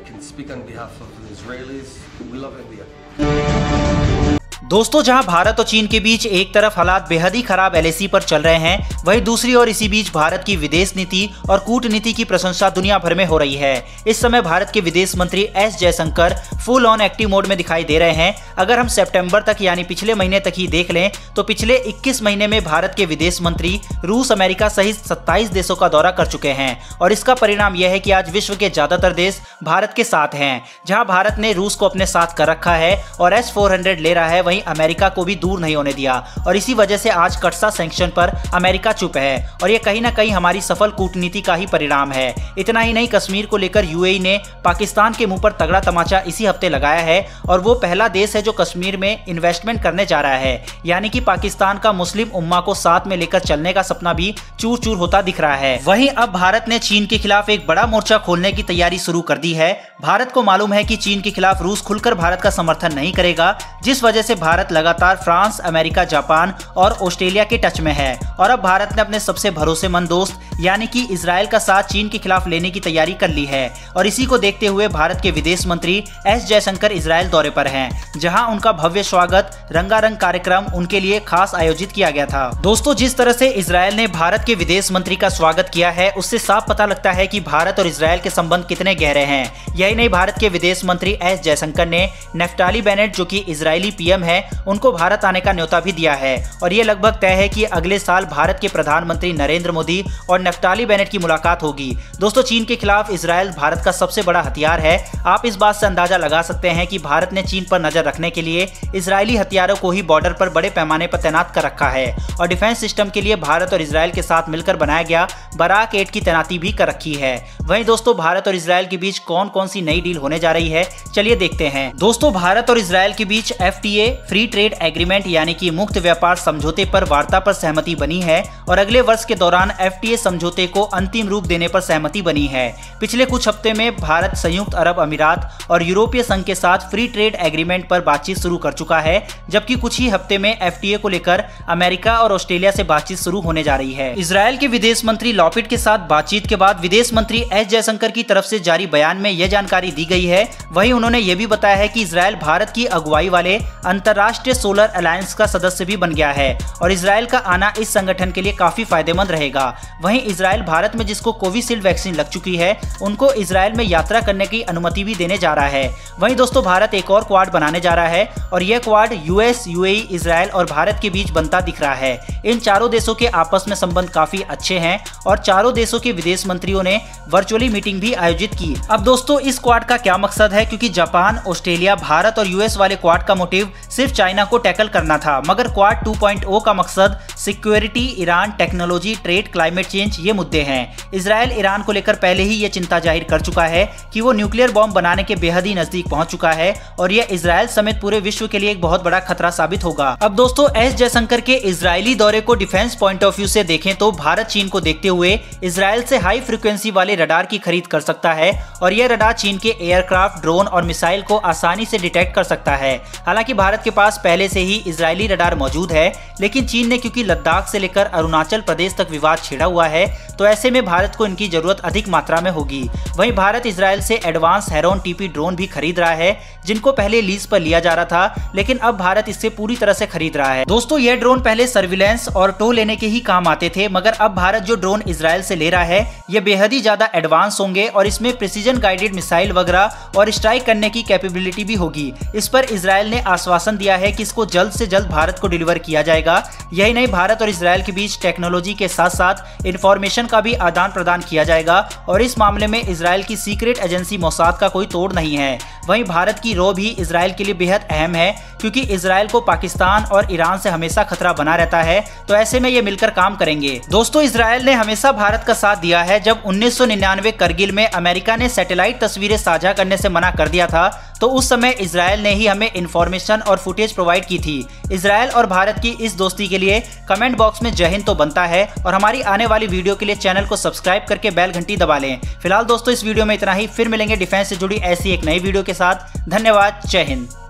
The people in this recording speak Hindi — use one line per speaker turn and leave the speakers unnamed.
can speak on behalf of the Israelis. We love India.
दोस्तों, जहां भारत और चीन के बीच एक तरफ हालात बेहद ही खराब LAC पर चल रहे हैं, वहीं दूसरी ओर इसी बीच भारत की विदेश नीति और कूटनीति की प्रशंसा दुनिया भर में हो रही है। इस समय भारत के विदेश मंत्री S Jaishankar full on active mode में दिखाई दे रहे हैं। अगर हम सितंबर तक यानी पिछले महीने तक ही देख लें तो पिछले 21 महीने में भारत के विदेश मंत्री रूस, अमेरिका सहित 27 देशों का दौरा कर चुके हैं और इसका परिणाम यह है कि आज विश्व के ज्यादातर देश भारत के साथ हैं। जहां भारत ने रूस को अपने साथ कर रखा है और S-400 ले रहा है, वहीं अमेरिका को भी दूर नहीं होने दिया और इसी वजह से आज कटसा सैंक्शन पर अमेरिका चुप है और ये कहीं ना कहीं हमारी सफल कूटनीति का ही परिणाम है। इतना ही नहीं, कश्मीर को लेकर UAE ने पाकिस्तान के मुंह पर तगड़ा तमाचा इसी हफ्ते लगाया है और वो पहला देश है जो कश्मीर में इन्वेस्टमेंट करने जा रहा है। यानी कि पाकिस्तान का मुस्लिम उम्मा को साथ में लेकर चलने का सपना भी चूर चूर होता दिख रहा है। वहीं अब भारत ने चीन के खिलाफ एक बड़ा मोर्चा खोलने की तैयारी शुरू कर दी है। भारत को मालूम है कि चीन के खिलाफ रूस खुलकर भारत का समर्थन नहीं करेगा, जिस वजह से भारत लगातार फ्रांस, अमेरिका, जापान और ऑस्ट्रेलिया के टच में है और अब भारत ने अपने सबसे भरोसेमंद दोस्त यानी कि इजराइल का साथ चीन के खिलाफ लेने की तैयारी कर ली है और इसी को देखते हुए भारत के विदेश मंत्री S जयशंकर इजराइल दौरे पर हैं, जहां उनका भव्य स्वागत, रंगारंग कार्यक्रम उनके लिए खास आयोजित किया गया था। दोस्तों, जिस तरह से इजराइल ने भारत के विदेश मंत्री का स्वागत किया है, उससे साफ पता लगता है कि भारत और इजराइल के संबंध कितने गहरे हैं। यही नहीं, भारत के विदेश मंत्री S जयशंकर ने नफ्ताली बेनेट, जो कि इजरायली PM है, उनको भारत आने का न्योता भी दिया है और ये लगभग तय है कि अगले साल भारत के प्रधानमंत्री नरेंद्र मोदी और नफ्ताली बेनेट की मुलाकात होगी। दोस्तों, चीन के खिलाफ इजराइल भारत का सबसे बड़ा हथियार है। आप इस बात से अंदाजा लगा सकते हैं कि भारत ने चीन पर नजर रखने के लिए इजरायली हथियारों को ही बॉर्डर पर बड़े पैमाने पर तैनात कर रखा है और डिफेंस सिस्टम के लिए भारत और इजराइल के साथ मिलकर बनाया गया बराक 8 की तैनाती भी कर रखी है। वहीं दोस्तों, भारत और इजराइल के बीच कौन कौन सी नई डील होने जा रही है, चलिए देखते हैं। दोस्तों, भारत और इजराइल के बीच FTA फ्री ट्रेड एग्रीमेंट यानी कि मुक्त व्यापार समझौते पर वार्ता पर सहमति बनी है और अगले वर्ष के दौरान FTA समझौते को अंतिम रूप देने पर सहमति बनी है। पिछले कुछ हफ्ते में भारत संयुक्त अरब अमीरात और यूरोपीय संघ के साथ फ्री ट्रेड एग्रीमेंट पर बातचीत शुरू कर चुका है, जबकि कुछ ही हफ्ते में FTA को लेकर अमेरिका और ऑस्ट्रेलिया से बातचीत शुरू होने जा रही है। इजराइल के विदेश मंत्री लॉपिड के साथ बातचीत के बाद विदेश मंत्री S जयशंकर की तरफ से जारी बयान में यह जानकारी दी गई है। वहीं उन्होंने यह भी बताया है कि इजराइल भारत की अगुवाई वाले अंतर्राष्ट्रीय सोलर अलायंस का सदस्य भी बन गया है और इजराइल का आना इस संगठन के लिए काफी फायदेमंद रहेगा। वहीं इजराइल भारत में जिसको कोविशील्ड वैक्सीन लग चुकी है, उनको इजराइल में यात्रा करने की अनुमति भी देने जा रहा है। वहीं दोस्तों, भारत एक और क्वाड बनाने जा रहा है और यह क्वाड US, UAE, इजराइल और भारत के बीच बनता दिख रहा है। इन चारों देशों के आपस में संबंध काफी अच्छे हैं और चारों देशों के विदेश मंत्रियों ने वर्चुअली मीटिंग भी आयोजित की। अब दोस्तों, इस क्वाड का क्या मकसद है, क्योंकि जापान, ऑस्ट्रेलिया, भारत और US वाले क्वाड का मोटिव सिर्फ चाइना को टैकल करना था, मगर क्वाड 2.0 का मकसद security, Iran, technology, trade, climate change ये मुद्दे हैं। इजराइल ईरान को लेकर पहले ही ये चिंता जाहिर कर चुका है कि वो न्यूक्लियर बॉम्ब बनाने के बेहद ही नजदीक पहुंच चुका है और यह इजराइल समेत पूरे विश्व के लिए एक बहुत बड़ा खतरा साबित होगा। अब दोस्तों, S जयशंकर के इजरायली दौरे को डिफेंस पॉइंट ऑफ व्यू से देखें तो भारत चीन को देखते हुए इजराइल से हाई फ्रीक्वेंसी वाले रडार की खरीद कर सकता है और यह रडार चीन के एयरक्राफ्ट, ड्रोन और मिसाइल को आसानी से डिटेक्ट कर सकता है। हालांकि भारत के पास पहले से ही इजरायली रडार मौजूद है, लेकिन चीन ने क्योंकि लद्दाख से लेकर अरुणाचल प्रदेश तक विवाद छिड़ा हुआ है, तो ऐसे में भारत को इनकी जरूरत अधिक मात्रा में होगी। वहीं भारत इजराइल से एडवांस हेरोन TP ड्रोन भी खरीद रहा है, जिनको पहले लीज पर लिया जा रहा था, लेकिन अब भारत इससे पूरी तरह से खरीद रहा है। दोस्तों, ये ड्रोन पहले सर्विलेंस और टो लेने के ही काम आते थे, मगर अब भारत जो ड्रोन इजराइल से ले रहा है, ये बेहद ही ज्यादा एडवांस होंगे और इसमें प्रिसीजन गाइडेड मिसाइल वगैरह और स्ट्राइक करने की कैपेबिलिटी भी होगी। इस पर इजराइल ने आश्वासन दिया है कि इसको जल्द से जल्द भारत को डिलीवर किया जाएगा। यही नहीं, भारत और इजराइल के बीच टेक्नोलॉजी के साथ साथ इंफॉर्मेशन का भी आदान प्रदान किया जाएगा और इस मामले में इजराइल की सीक्रेट एजेंसी मोसाद का कोई तोड़ नहीं है। वहीं भारत की रॉ भी इजराइल के लिए बेहद अहम है, क्योंकि इजराइल को पाकिस्तान और ईरान से हमेशा खतरा बना रहता है, तो ऐसे में ये मिलकर काम करेंगे। दोस्तों, इजराइल ने हमेशा भारत का साथ दिया है। जब 1999 करगिल में अमेरिका ने सैटेलाइट तस्वीरें साझा करने से मना कर दिया था, तो उस समय इजराइल ने ही हमें इंफॉर्मेशन और फुटेज प्रोवाइड की थी। इजराइल और भारत की इस दोस्ती के लिए कमेंट बॉक्स में जय हिंद तो बनता है और हमारी आने वाली वीडियो के लिए चैनल को सब्सक्राइब करके बेल घंटी दबा लें। फिलहाल दोस्तों, इस वीडियो में इतना ही। फिर मिलेंगे डिफेंस से जुड़ी ऐसी एक नई वीडियो के साथ। धन्यवाद। जय हिंद।